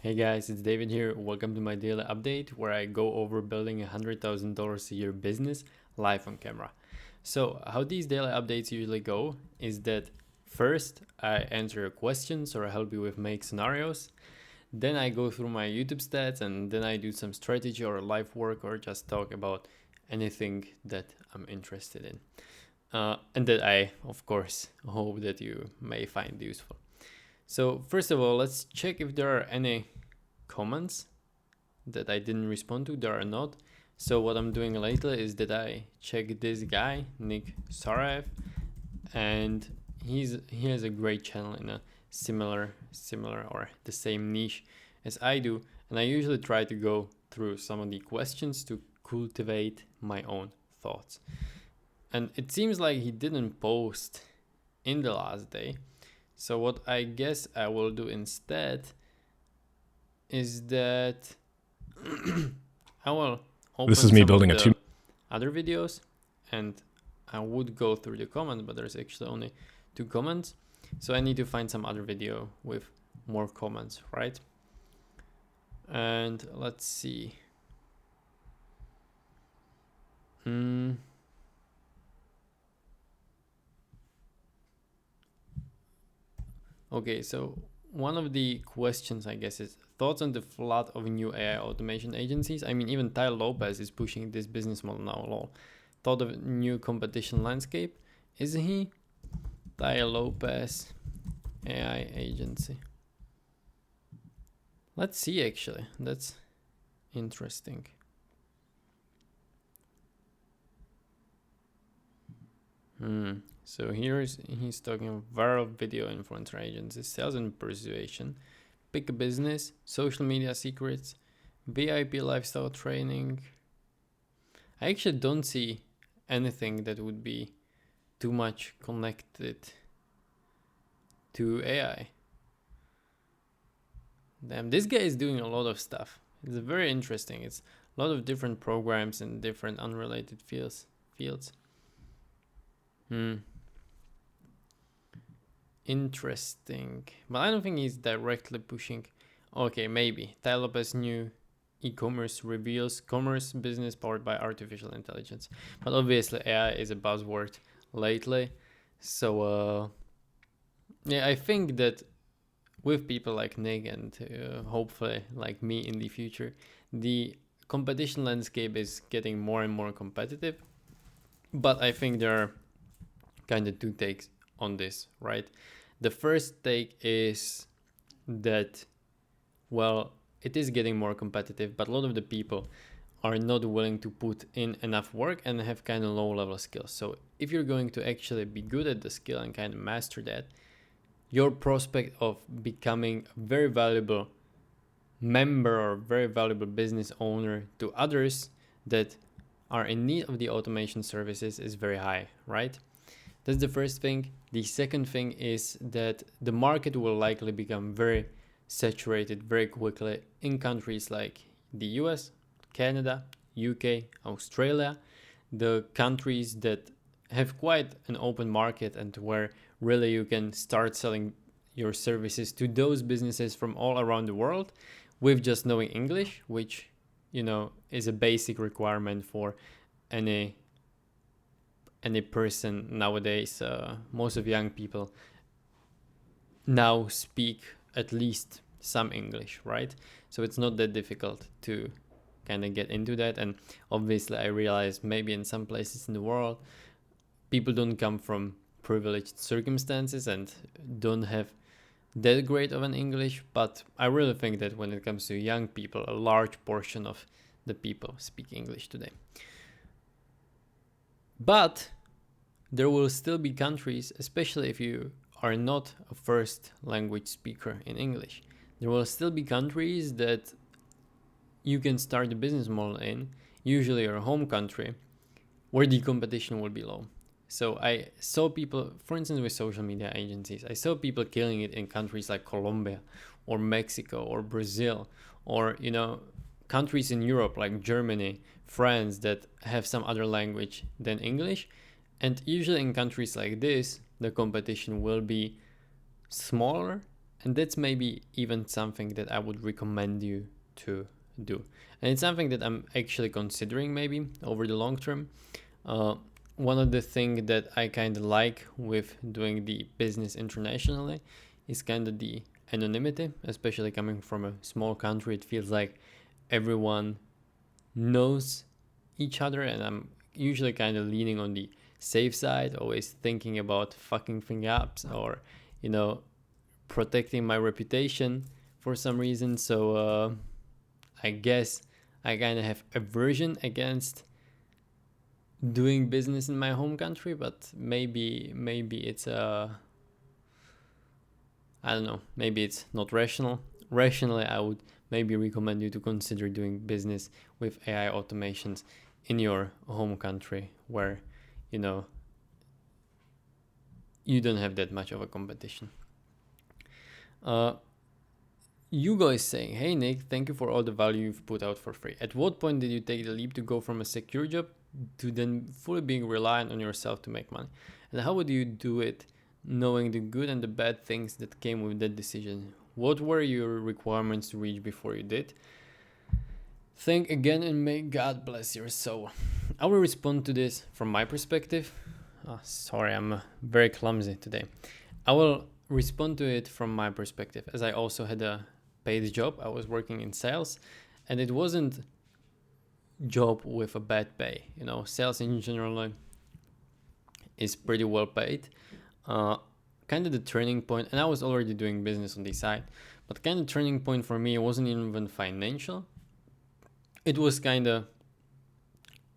Hey guys, it's David here. Welcome to my daily update where I go over building a $100,000 a year business live on camera. So, how these daily updates usually go is that first I answer your questions or help you with make scenarios. Then I go through my YouTube stats and then I do some strategy or life work or just talk about anything that I'm interested in. And that I, of course, hope that you may find useful. So first of all, let's check if there are any comments that I didn't respond to. There are not. So what I'm doing later is that I check this guy, Nick Saraev, and he has a great channel in a similar or the same niche as I do, and I usually try to go through some of the questions to cultivate my own thoughts. And it seems like he didn't post in the last day. So what I guess I will do instead is that I will This open is me some building of a two. the other videos and I would go through the comments, but there's actually only 2 comments. So I need to find some other video with more comments, right? And let's see. Okay, so one of the questions, I guess, is thoughts on the flood of new AI automation agencies. I mean, even Tai Lopez is pushing this business model now. Lol. Thought of new competition landscape. Is he? Tai Lopez AI agency. Let's see, actually. That's interesting. So he's talking about viral video influencer agencies, sales and persuasion, big business, social media secrets, VIP lifestyle training. I actually don't see anything that would be too much connected to AI. Damn, this guy is doing a lot of stuff. It's very interesting. It's a lot of different programs in different unrelated fields. Interesting. But I don't think he's directly pushing. Okay, maybe. Tai Lopez new e-commerce reveals commerce business powered by artificial intelligence. But obviously AI is a buzzword lately. So yeah, I think that with people like Nick and hopefully like me in the future, the competition landscape is getting more and more competitive. But I think there are kind of 2 takes on this, right? The first take is that, well, it is getting more competitive, but a lot of the people are not willing to put in enough work and have kind of low level skills. So if you're going to actually be good at the skill and kind of master that, your prospect of becoming a very valuable member or very valuable business owner to others that are in need of the automation services is very high, right? That's the first thing. The second thing is that the market will likely become very saturated very quickly in countries like the US, Canada, UK, Australia, the countries that have quite an open market and where really you can start selling your services to those businesses from all around the world with just knowing English, which, is a basic requirement for any person nowadays. Most of young people now speak at least some English, right? So it's not that difficult to kind of get into that. And obviously I realize maybe in some places in the world people don't come from privileged circumstances and don't have that great of an English, but I really think that when it comes to young people, a large portion of the people speak English today. But there will still be countries, especially if you are not a first language speaker in English, there will still be countries that you can start the business model in, usually your home country, where the competition will be low. So I saw people, for instance, with social media agencies, I saw people killing it in countries like Colombia or Mexico or Brazil or, countries in Europe like Germany, France that have some other language than English. And usually in countries like this, the competition will be smaller And that's maybe even something that I would recommend you to do. And it's something that I'm actually considering maybe over the long term. One of the things that I kind of like with doing the business internationally is kind of the anonymity, especially coming from a small country. It feels like everyone knows each other, and I'm usually kind of leaning on the safe side, always thinking about fucking things up or, protecting my reputation for some reason. So I guess I kind of have aversion against doing business in my home country, but maybe it's I don't know, maybe it's not rational. Rationally, I would maybe recommend you to consider doing business with AI automations in your home country where you don't have that much of a competition. Hugo is saying, hey Nick, thank you for all the value you've put out for free. At what point did you take the leap to go from a secure job to then fully being reliant on yourself to make money? And how would you do it knowing the good and the bad things that came with that decision? What were your requirements to reach before you did? Think again and may God bless your soul. I will respond to this from my perspective. Sorry, I'm very clumsy today. I will respond to it from my perspective, as I also had a paid job. I was working in sales, and it wasn't job with a bad pay. Sales in general is pretty well paid. Kind of the turning point, and I was already doing business on the side, but kind of turning point for me wasn't even financial. It was kind of,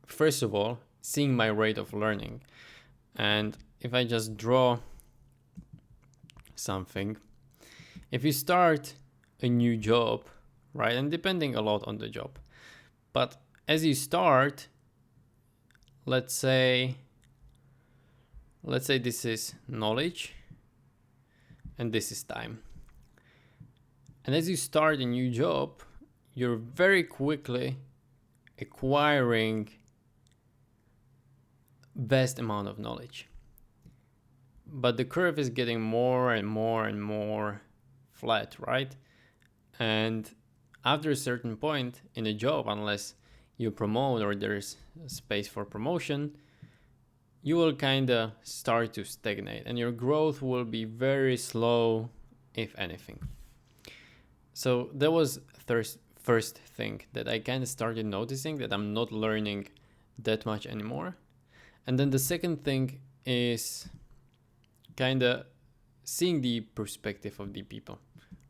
first of all, seeing my rate of learning. And if I just draw something, if you start a new job, right, and depending a lot on the job, but as you start, let's say this is knowledge and this is time. And as you start a new job, you're very quickly acquiring vast amount of knowledge. But the curve is getting more and more and more flat, right? And after a certain point in a job, unless you promote or there's space for promotion, you will kind of start to stagnate and your growth will be very slow, if anything. So that was first thing that I kind of started noticing, that I'm not learning that much anymore. And then the second thing is kind of seeing the perspective of the people,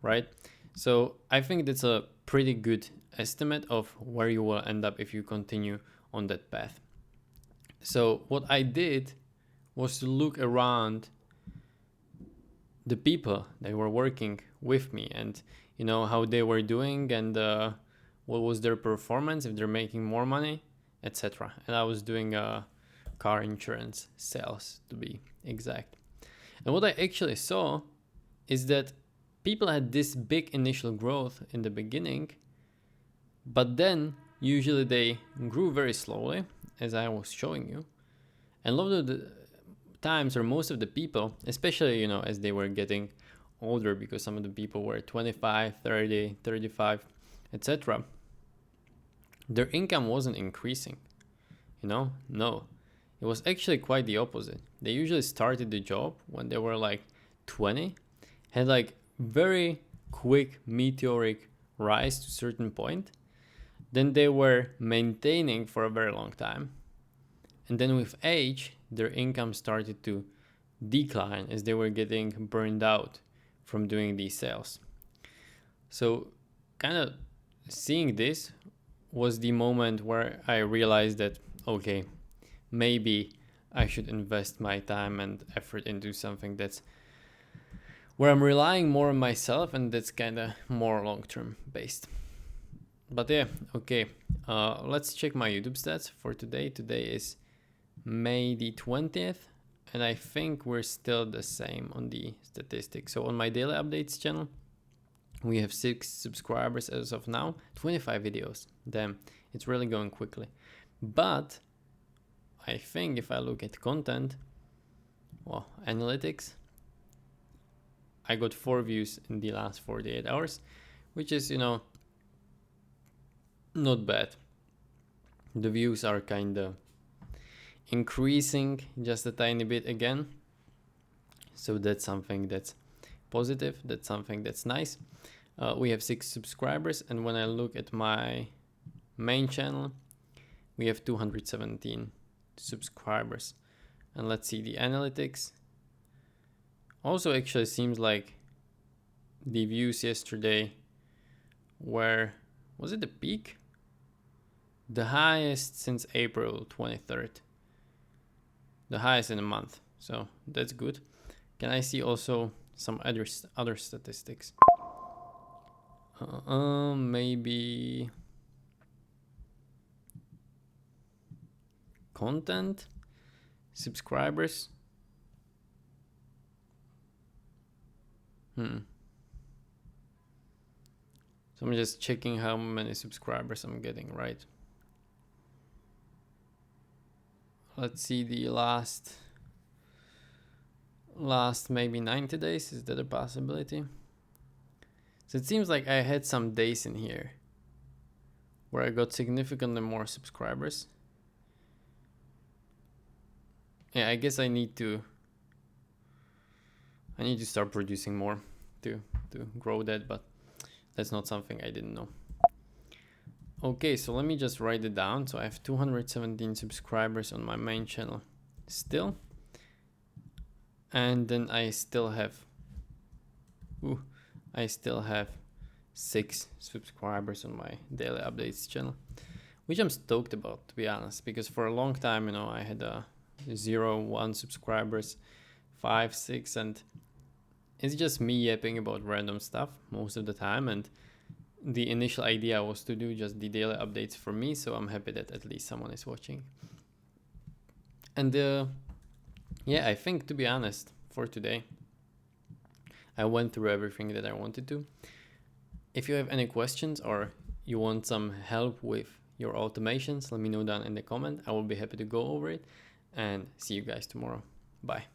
right? So I think that's a pretty good estimate of where you will end up if you continue on that path. So what I did was to look around the people that were working with me and how they were doing and what was their performance, if they're making more money, etc. And I was doing car insurance sales, to be exact. And what I actually saw is that people had this big initial growth in the beginning, but then usually they grew very slowly, as I was showing you. And a lot of the times, or most of the people, especially, as they were getting older, because some of the people were 25, 30, 35, etc., their income wasn't increasing. No. It was actually quite the opposite. They usually started the job when they were like 20, had like very quick meteoric rise to a certain point. Then they were maintaining for a very long time. And then with age, their income started to decline as they were getting burned out from doing these sales. So kind of seeing this was the moment where I realized that, okay, maybe I should invest my time and effort into something that's where I'm relying more on myself and that's kind of more long-term based. But yeah, okay, let's check my YouTube stats for today. Today is May the 20th, and I think we're still the same on the statistics. So on my daily updates channel, we have 6 subscribers as of now, 25 videos. Damn, it's really going quickly. But I think if I look at content, well, analytics, I got 4 views in the last 48 hours, which is, you know, not bad. The views are kind of increasing just a tiny bit again. So that's something that's positive. That's something that's nice. We have 6 subscribers, and when I look at my main channel, we have 217 subscribers. And let's see the analytics. Also, actually seems like the views yesterday were, was it the peak? The highest since April 23rd. The highest in a month. So that's good. Can I see also some other statistics? Maybe content, subscribers. So I'm just checking how many subscribers I'm getting, right? Let's see the last maybe 90 days. Is that a possibility? So it seems like I had some days in here where I got significantly more subscribers. Yeah, I guess I need to start producing more to grow that, but that's not something I didn't know. Okay, so let me just write it down. So I have 217 subscribers on my main channel still. And then I still have 6 subscribers on my daily updates channel, which I'm stoked about, to be honest, because for a long time, you know, I had 0, 1 subscribers, 5, 6, and it's just me yapping about random stuff most of the time. And the initial idea was to do just the daily updates for me, so I'm happy that at least someone is watching. And yeah, I think, to be honest, for today, I went through everything that I wanted to. If you have any questions or you want some help with your automations, let me know down in the comment. I will be happy to go over it, and see you guys tomorrow. Bye.